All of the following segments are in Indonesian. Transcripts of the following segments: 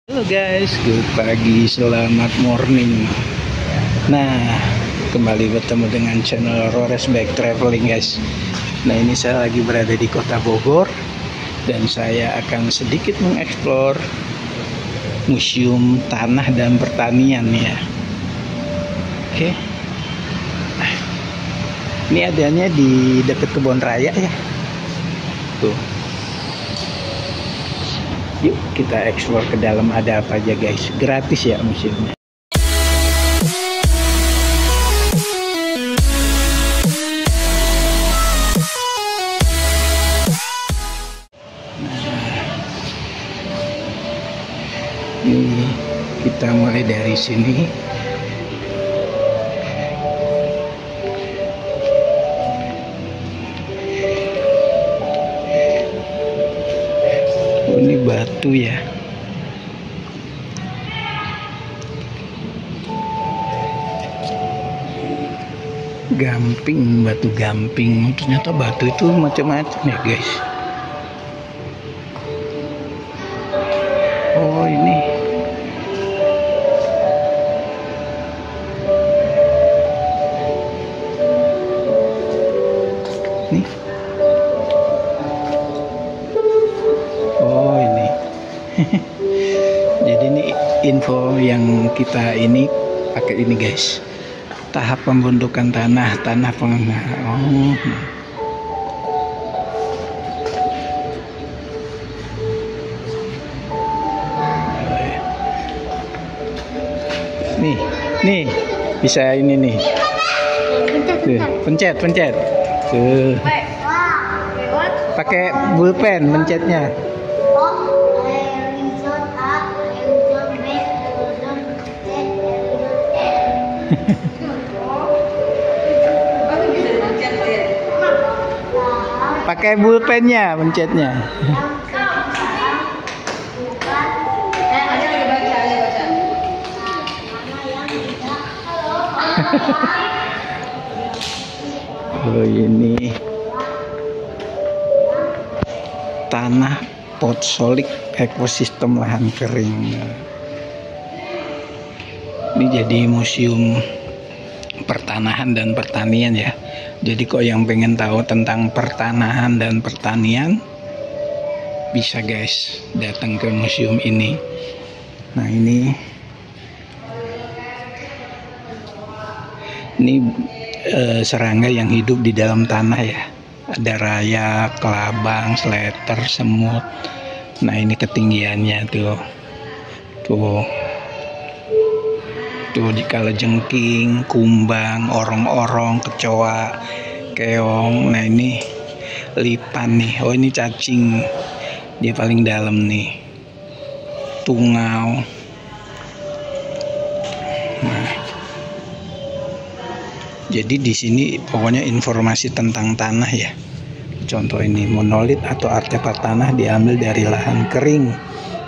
Halo guys, good pagi, selamat morning. Nah, kembali bertemu dengan channel Rores Bike Traveling guys. Nah, ini saya lagi berada di kota Bogor dan saya akan sedikit mengeksplor museum tanah dan pertanian ya. Oke. Ini adanya di dekat kebun raya ya. Tuh. Yuk kita eksplor ke dalam, ada apa aja guys. Gratis ya museumnya. Ini kita mulai dari sini. Oh, ini batu ya. Gamping, batu gamping. Ternyata batu itu macam-macam ya guys. Oh ini. Nih. Oh ini. Jadi ini info yang kita ini pakai ini guys. Tahap pembentukan tanah pengenal. Oh. Nih bisa ini nih. Tuh, pencet. Tuh. Pakai pulpen mencetnya. Pakai pulpennya mencetnya. Oh ini tanah potsolik ekosistem lahan kering. Ini jadi museum pertanahan dan pertanian ya. Jadi kok yang pengen tahu tentang pertanahan dan pertanian bisa guys datang ke museum ini. Nah ini serangga yang hidup di dalam tanah ya. Ada rayap, kelabang, sleter, semut. Nah ini ketinggiannya tuh. Tuh kalau jengking, kumbang, orong-orong, kecoa, keong. Nah ini lipan nih. Oh ini cacing. Dia paling dalam nih. Tungau. Nah. Jadi di sini pokoknya informasi tentang tanah ya. Contoh ini monolit atau artefak tanah diambil dari lahan kering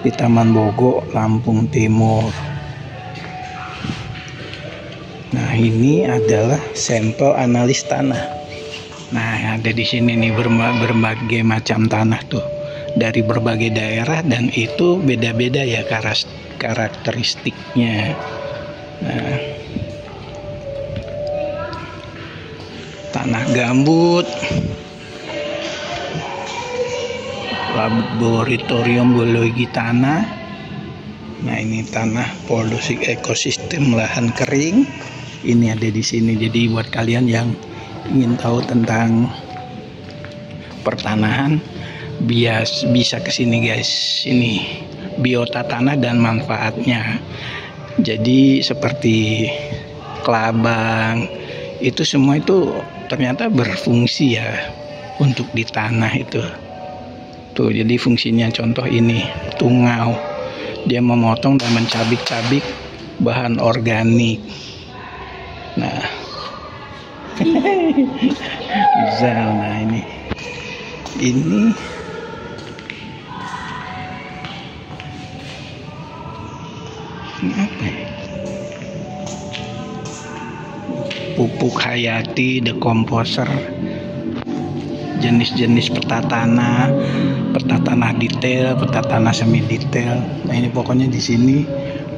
di Taman Bogo, Lampung Timur. Nah ini adalah sampel analis tanah. Nah ada di sini nih berbagai macam tanah tuh dari berbagai daerah dan itu beda-beda ya karakteristiknya. Nah, tanah gambut, laboratorium biologi tanah. Nah ini tanah polusi ekosistem lahan kering. Ini ada di sini. Jadi buat kalian yang ingin tahu tentang pertanahan, bisa ke sini guys. Ini biota tanah dan manfaatnya. Jadi seperti kelabang, itu semua itu ternyata berfungsi ya untuk di tanah itu. Tuh jadi fungsinya contoh ini tungau. Dia memotong dan mencabik-cabik bahan organik. Nah, Zal, nah ini apa ya? Pupuk hayati, decomposer. jenis-jenis peta tanah detail, peta tanah semi detail. Nah ini pokoknya di sini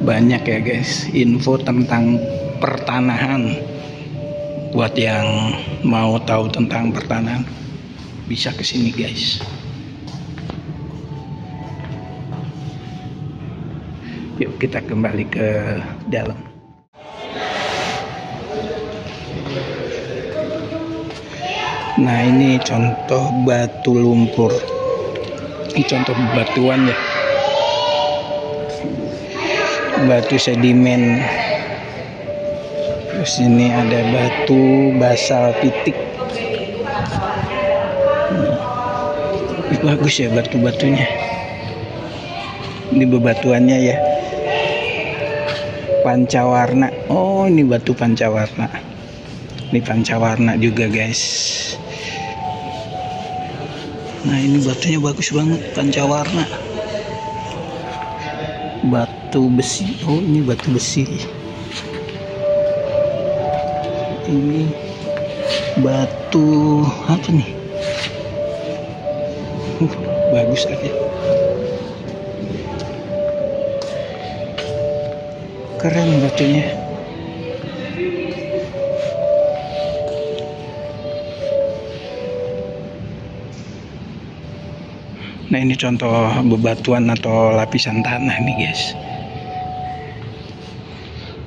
banyak ya guys info tentang pertanahan. Buat yang mau tahu tentang pertanahan bisa ke sini guys. Yuk kita kembali ke dalam. Nah ini contoh batu lumpur. Ini contoh batuan ya. Batu sedimen. Terus ini ada batu basaltitik. Bagus ya batu-batunya. Ini bebatuannya ya. Pancawarna. Oh ini batu pancawarna. Ini pancawarna juga guys. Nah ini batunya bagus banget, pancawarna. Batu besi. Oh ini batu besi. Ini batu apa nih? Bagus aja. Keren batunya. Nah ini contoh bebatuan atau lapisan tanah nih guys.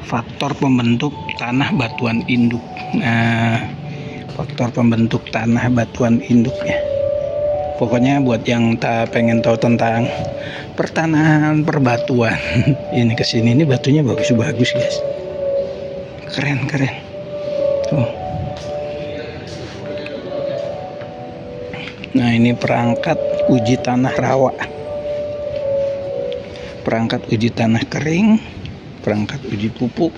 Faktor pembentuk tanah batuan induk. Nah faktor pembentuk tanah batuan induknya. Pokoknya buat yang tak pengen tahu tentang pertanahan perbatuan, ini kesini ini batunya bagus-bagus guys. Keren. Tuh. Nah ini perangkat uji tanah rawa, perangkat uji tanah kering, perangkat uji pupuk,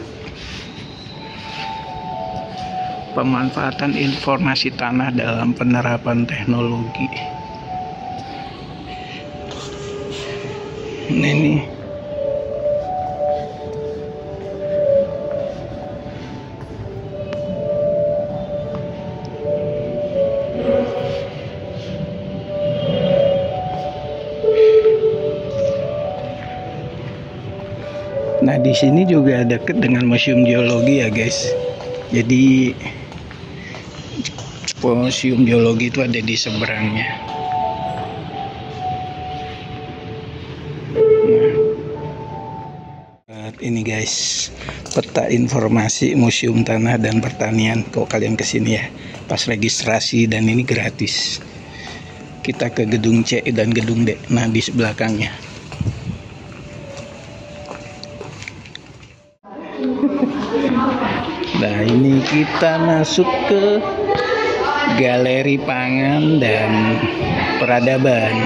pemanfaatan informasi tanah dalam penerapan teknologi. Ini nah di sini juga dekat dengan museum geologi ya guys. Jadi museum geologi itu ada di seberangnya. Ini guys, peta informasi Museum Tanah dan Pertanian. Kalau kalian kesini ya, pas registrasi dan ini gratis. Kita ke gedung C dan gedung D. Nah di belakangnya. Nah ini kita masuk ke Galeri Pangan dan Peradaban.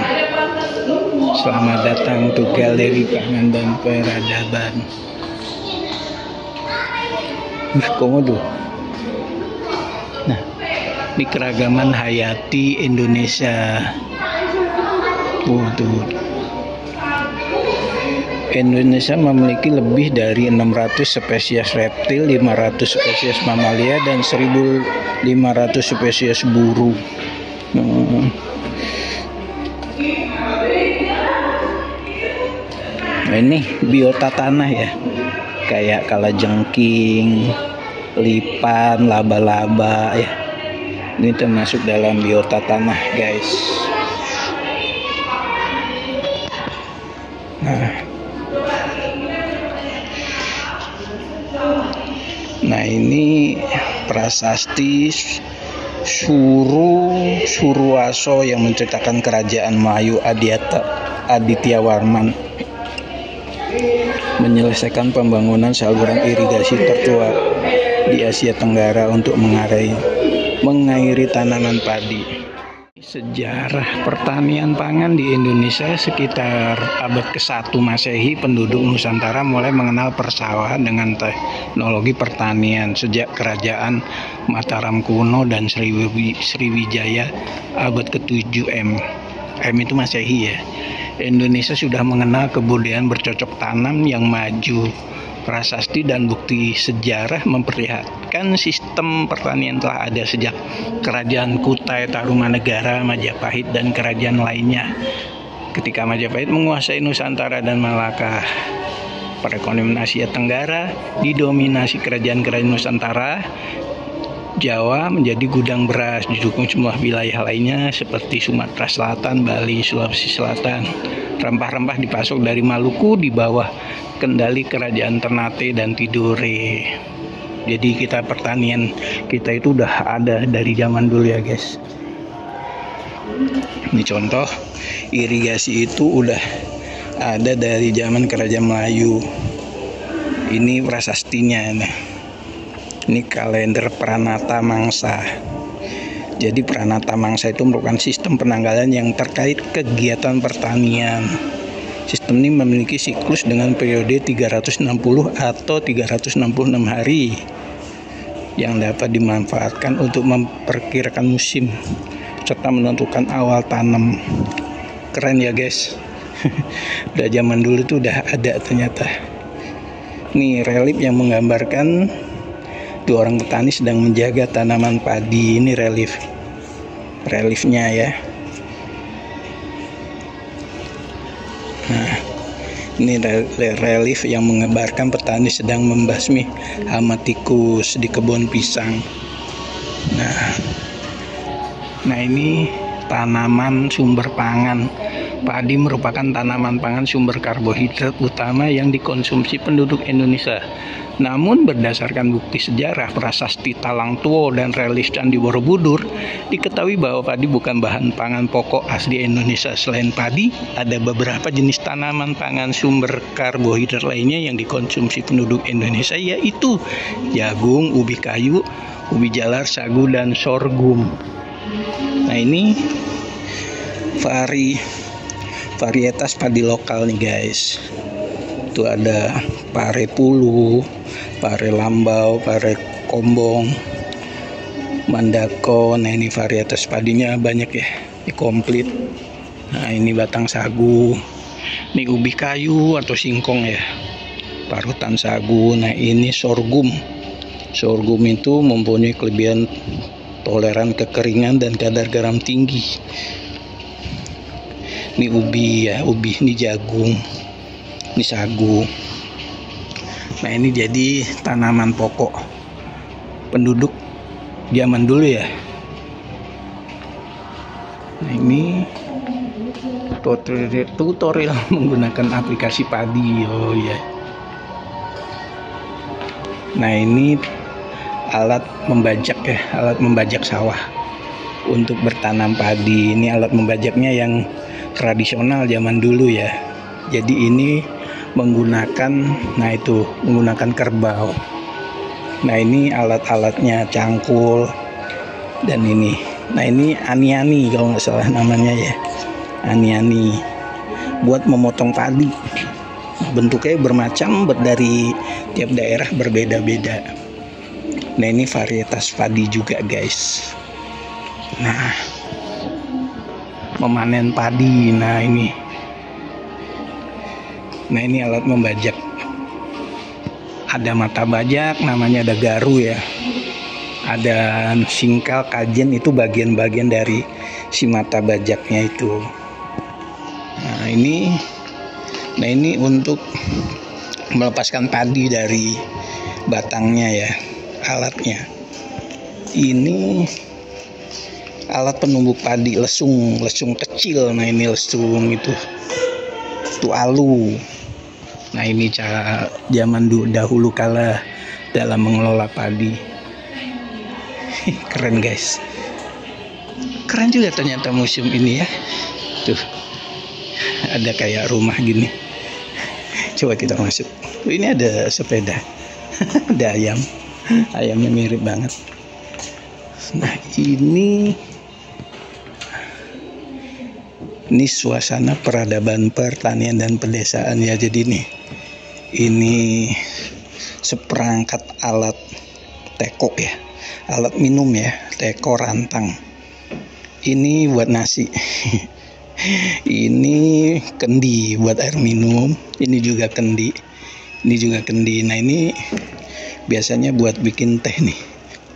Selamat datang ke Galeri Pangan dan Peradaban. Komodo. Nah, ini keragaman hayati Indonesia. Tuh. Indonesia memiliki lebih dari 600 spesies reptil, 500 spesies mamalia, dan 1.500 spesies burung. Nah, ini biota tanah ya, kayak kalajengking, lipan, laba-laba ya. Ini termasuk dalam biota tanah guys. Nah ini prasasti Suruwaso yang menceritakan kerajaan Melayu Adityawarman menyelesaikan pembangunan saluran irigasi tertua di Asia Tenggara untuk mengairi tanaman padi. Sejarah pertanian pangan di Indonesia sekitar abad ke-1 Masehi, penduduk Nusantara mulai mengenal persawahan dengan teknologi pertanian sejak kerajaan Mataram kuno dan Sriwijaya abad ke-7 M itu Masehi ya. Indonesia sudah mengenal kebudayaan bercocok tanam yang maju. Prasasti dan bukti sejarah memperlihatkan sistem pertanian telah ada sejak Kerajaan Kutai Tarumanegara, Majapahit, dan kerajaan lainnya. Ketika Majapahit menguasai Nusantara dan Malaka, perekonomian Asia Tenggara didominasi kerajaan-kerajaan Nusantara. Jawa menjadi gudang beras, didukung semua wilayah lainnya seperti Sumatera Selatan, Bali, Sulawesi Selatan. Rempah-rempah dipasok dari Maluku di bawah kendali kerajaan Ternate dan Tidore. Jadi kita pertanian kita itu udah ada dari zaman dulu ya guys. Ini contoh irigasi itu udah ada dari zaman kerajaan Melayu. Ini prasastinya. Nah, ini kalender Pranata Mangsa. Jadi Pranata Mangsa itu merupakan sistem penanggalan yang terkait kegiatan pertanian. Sistem ini memiliki siklus dengan periode 360 atau 366 hari yang dapat dimanfaatkan untuk memperkirakan musim serta menentukan awal tanam. Keren ya guys. Udah zaman dulu tuh udah ada ternyata. Nih relief yang menggambarkan dua orang petani sedang menjaga tanaman padi. Ini reliefnya ya. Nah, ini relief yang menggambarkan petani sedang membasmi hama tikus di kebun pisang. Nah ini tanaman sumber pangan. Padi merupakan tanaman pangan sumber karbohidrat utama yang dikonsumsi penduduk Indonesia. Namun berdasarkan bukti sejarah, prasasti Talang Tuo dan relief Candi Borobudur, diketahui bahwa padi bukan bahan pangan pokok asli Indonesia. Selain padi, ada beberapa jenis tanaman pangan sumber karbohidrat lainnya yang dikonsumsi penduduk Indonesia, yaitu jagung, ubi kayu, ubi jalar, sagu, dan sorghum. Nah ini varietas padi lokal nih guys. Itu ada pare pulu, pare lambau, pare kombong, mandako. Nah ini varietas padinya banyak ya, ini komplit. Nah ini batang sagu, ini ubi kayu atau singkong ya, parutan sagu. Nah ini sorghum. Sorghum itu mempunyai kelebihan toleran kekeringan dan kadar garam tinggi. Ini ubi ya, ubi. Ini jagung, ini sagu. Nah ini jadi tanaman pokok penduduk zaman dulu ya. Nah ini tutorial menggunakan aplikasi padi. Oh ya. Nah ini alat membajak ya, alat membajak sawah untuk bertanam padi. Ini alat membajaknya yang tradisional zaman dulu ya. Jadi ini menggunakan, nah itu menggunakan kerbau. Nah ini alat-alatnya cangkul dan ini. Nah ini ani-ani kalau nggak salah namanya ya, ani-ani buat memotong padi. Bentuknya bermacam, dari tiap daerah berbeda-beda. Nah ini varietas padi juga guys. Nah memanen padi. Nah ini alat membajak. Ada mata bajak, namanya ada garu ya. Ada singkal, kajen, itu bagian-bagian dari si mata bajaknya itu. Nah ini untuk melepaskan padi dari batangnya ya, alatnya. Ini alat penumbuk padi, lesung kecil. Nah ini lesung itu alu. Nah ini cara zaman dahulu kala dalam mengelola padi. Keren guys, keren juga ternyata museum ini ya. Tuh ada kayak rumah gini. Coba kita masuk. Ini ada sepeda. Ada ayamnya mirip banget. Nah ini suasana peradaban pertanian dan pedesaan ya. Jadi ini seperangkat alat teko ya, alat minum ya, teko rantang. Ini buat nasi. Ini kendi buat air minum. Ini juga kendi. Ini juga kendi. Nah ini biasanya buat bikin teh nih.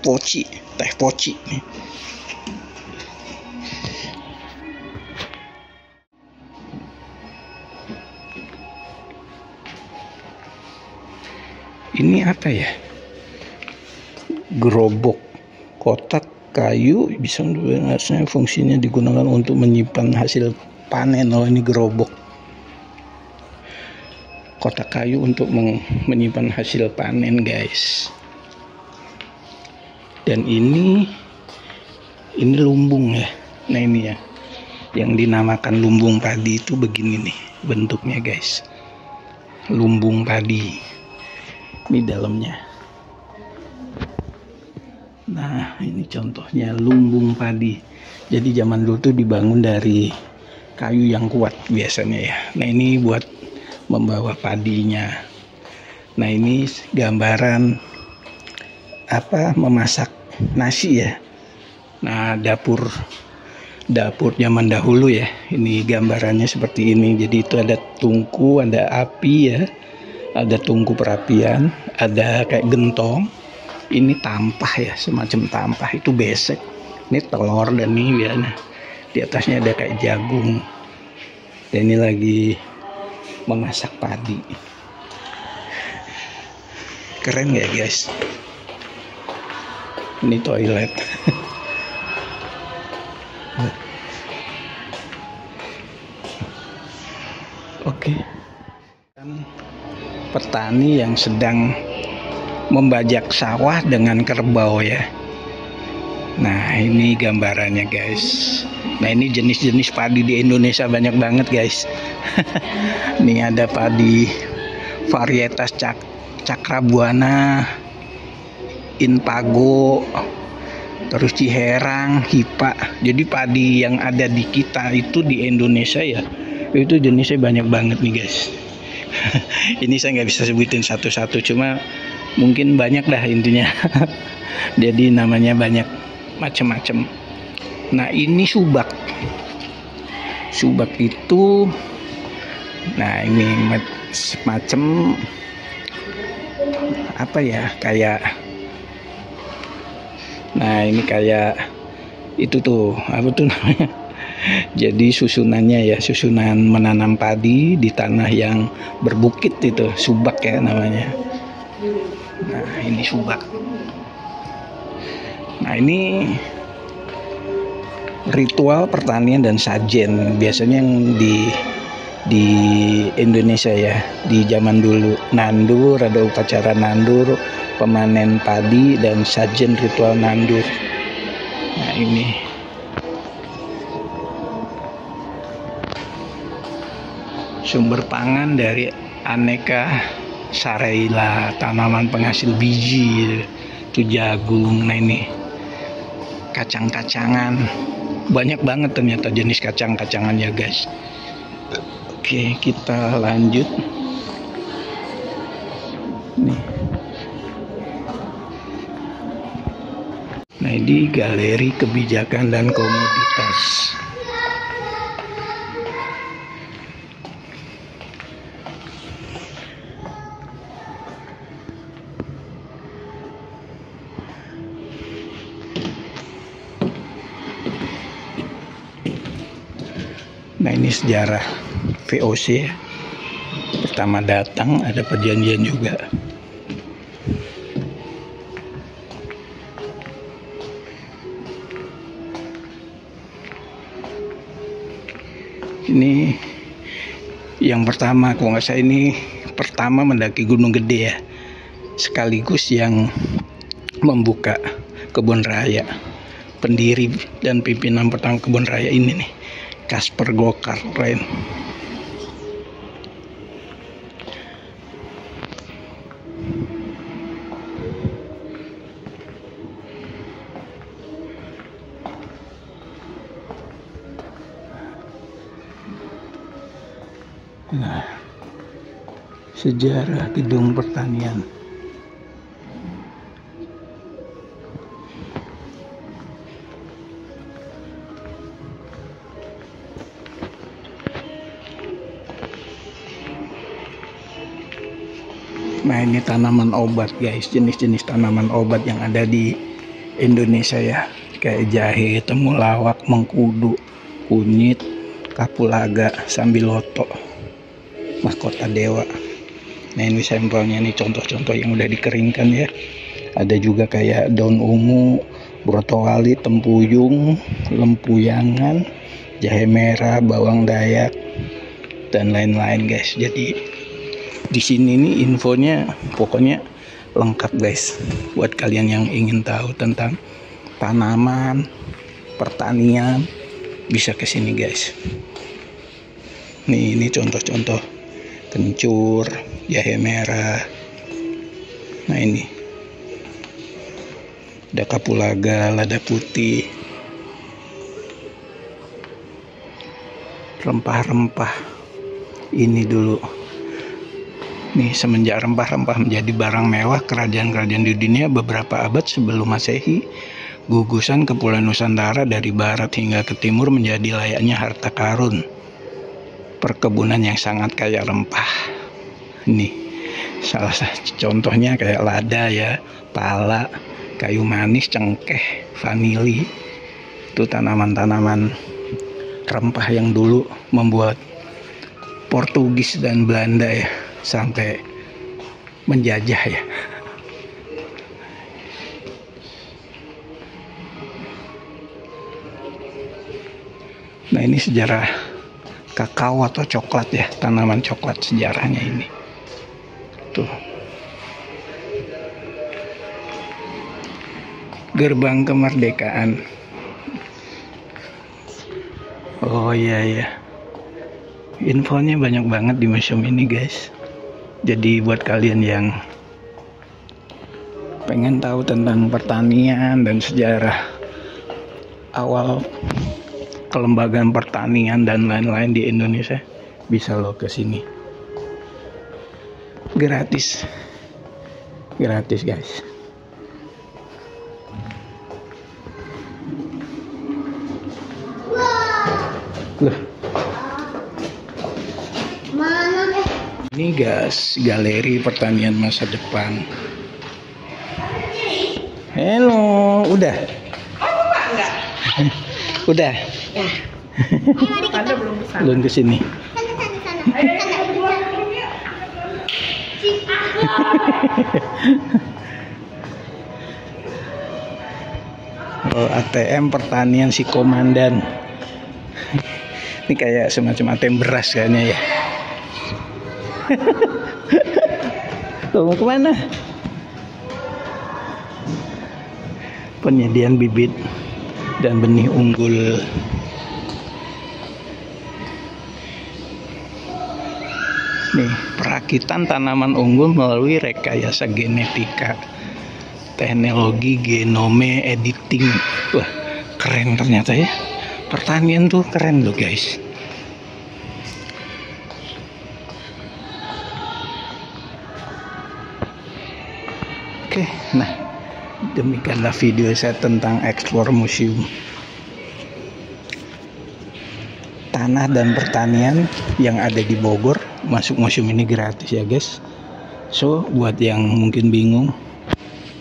Poci, teh poci nih. Ini apa ya? Gerobok kotak kayu, bisa harusnya fungsinya digunakan untuk menyimpan hasil panen. Oh ini gerobok kotak kayu untuk menyimpan hasil panen guys. Dan ini lumbung ya. Nah ini ya, yang dinamakan lumbung padi itu begini nih bentuknya guys. Lumbung padi. Ini dalamnya. Nah ini contohnya lumbung padi. Jadi zaman dulu tuh dibangun dari kayu yang kuat biasanya ya. Nah ini buat membawa padinya. Nah ini gambaran apa, memasak nasi ya. Nah dapur zaman dahulu ya. Ini gambarannya seperti ini. Jadi itu ada tungku, ada api ya. Ada tungku perapian, ada kayak gentong. Ini tampah ya, semacam tampah, itu besek. Ini telur, dan ini ya, nah, di atasnya ada kayak jagung. Dan ini lagi memasak padi. Keren ya guys. Ini toilet. Oke. Petani yang sedang membajak sawah dengan kerbau ya. Nah ini gambarannya guys. Nah ini jenis-jenis padi di Indonesia banyak banget guys. Ini ada padi varietas Cakrabuana, Inpago, terus Ciherang, Hipa. Jadi padi yang ada di kita itu di Indonesia ya, itu jenisnya banyak banget nih guys. Ini saya nggak bisa sebutin satu-satu, cuma mungkin banyak dah intinya. Jadi namanya banyak macam-macam. Nah ini subak. Subak itu, nah ini semacam apa ya, kayak, nah ini kayak itu tuh apa tuh namanya. Jadi susunannya ya, susunan menanam padi di tanah yang berbukit, itu subak ya namanya. Nah ini subak. Nah ini ritual pertanian dan sajen biasanya yang di Indonesia ya, di zaman dulu. Nandur, ada upacara nandur, pemanen padi, dan sajen ritual nandur. Nah ini sumber pangan dari aneka sarela, tanaman penghasil biji, itu jagung. Nah ini kacang-kacangan, banyak banget ternyata jenis kacang-kacangan ya guys. Oke, kita lanjut nih. Nah ini galeri kebijakan dan komoditas. Nah ini sejarah VOC ya. Pertama datang ada perjanjian juga. Ini yang pertama, kalau nggak salah ini pertama mendaki Gunung Gede ya. Sekaligus yang membuka kebun raya. Pendiri dan pimpinan pertama kebun raya ini nih, Kasper Gokartrein. Nah, sejarah gedung pertanian. Nah ini tanaman obat guys, jenis-jenis tanaman obat yang ada di Indonesia ya, kayak jahe, temulawak, mengkudu, kunyit, kapulaga, sambiloto, mahkota dewa. Nah ini sampelnya nih, contoh-contoh yang udah dikeringkan ya. Ada juga kayak daun ungu, brotowali, tempuyung, lempuyangan, jahe merah, bawang dayak, dan lain-lain guys. Jadi di sini nih infonya pokoknya lengkap guys. Buat kalian yang ingin tahu tentang tanaman, pertanian, bisa ke sini guys. Nih ini contoh-contoh kencur, jahe merah. Nah ini ada kapulaga, lada putih, rempah-rempah. Ini dulu nih, semenjak rempah-rempah menjadi barang mewah kerajaan-kerajaan di dunia beberapa abad sebelum Masehi, gugusan Kepulauan Nusantara dari barat hingga ke timur menjadi layaknya harta karun, perkebunan yang sangat kaya rempah. Ini salah satu contohnya kayak lada ya, pala, kayu manis, cengkeh, vanili. Itu tanaman-tanaman rempah yang dulu membuat Portugis dan Belanda ya sampai menjajah ya. Nah ini sejarah kakao atau coklat ya, tanaman coklat sejarahnya ini. Tuh. Gerbang kemerdekaan. Oh iya ya. Infonya banyak banget di museum ini guys. Jadi buat kalian yang pengen tahu tentang pertanian dan sejarah awal kelembagaan pertanian dan lain-lain di Indonesia, bisa lo ke sini. Gratis. Gratis guys. Loh. Ini guys, galeri pertanian masa depan. Halo, udah? Enggak. Udah? Ya. Anda belum kesana. Belum kesini. Oh, ATM pertanian si komandan. Ini kayak semacam ATM beras kayaknya ya. Lo mau kemana? Penyediaan bibit dan benih unggul. Nih, perakitan tanaman unggul melalui rekayasa genetika, teknologi genome editing. Wah, keren ternyata ya. Pertanian tuh keren loh guys. Oke, nah demikianlah video saya tentang explore museum tanah dan pertanian yang ada di Bogor. Masuk museum ini gratis ya guys. So buat yang mungkin bingung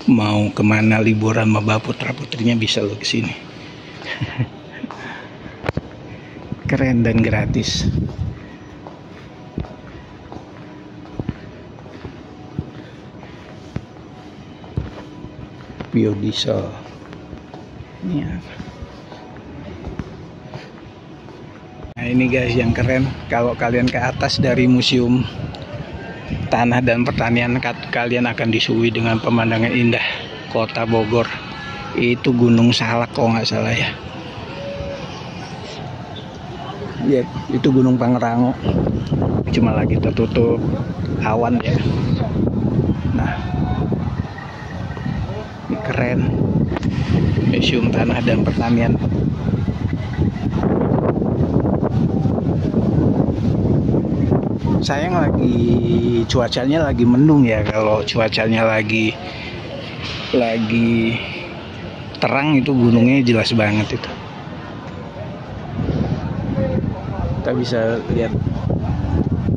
mau kemana liburan sama bapak putra putrinya, bisa lo kesini. Keren dan gratis. Biodiesel ini apa? Nah ini guys yang keren, kalau kalian ke atas dari museum tanah dan pertanian, kalian akan disuguhi dengan pemandangan indah kota Bogor. Itu Gunung Salak kalau nggak salah ya. Ya itu Gunung Pangrango, cuma lagi tertutup awan ya. Nah ini keren, museum tanah dan pertanian. Sayang lagi cuacanya lagi mendung ya. Kalau cuacanya lagi terang itu gunungnya jelas banget itu. Kita bisa lihat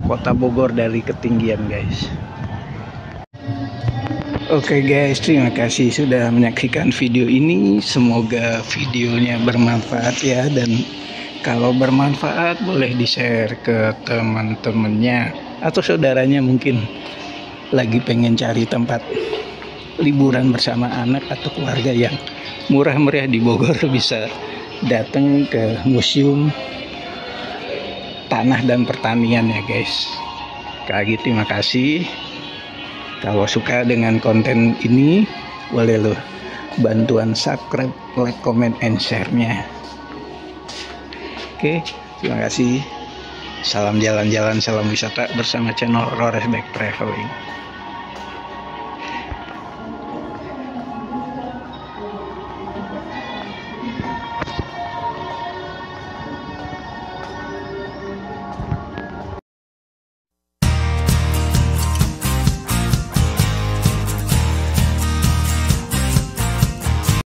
kota Bogor dari ketinggian guys. Oke guys, terima kasih sudah menyaksikan video ini. Semoga videonya bermanfaat ya, dan kalau bermanfaat boleh di-share ke teman-temannya atau saudaranya mungkin lagi pengen cari tempat liburan bersama anak atau keluarga yang murah-meriah di Bogor, bisa datang ke Museum Tanah dan Pertanian ya guys. Sekali lagi terima kasih. Kalau suka dengan konten ini, boleh lo bantuan subscribe, like, comment, and share-nya. Oke, terima kasih. Salam jalan-jalan, salam wisata bersama channel Rores Back Traveling.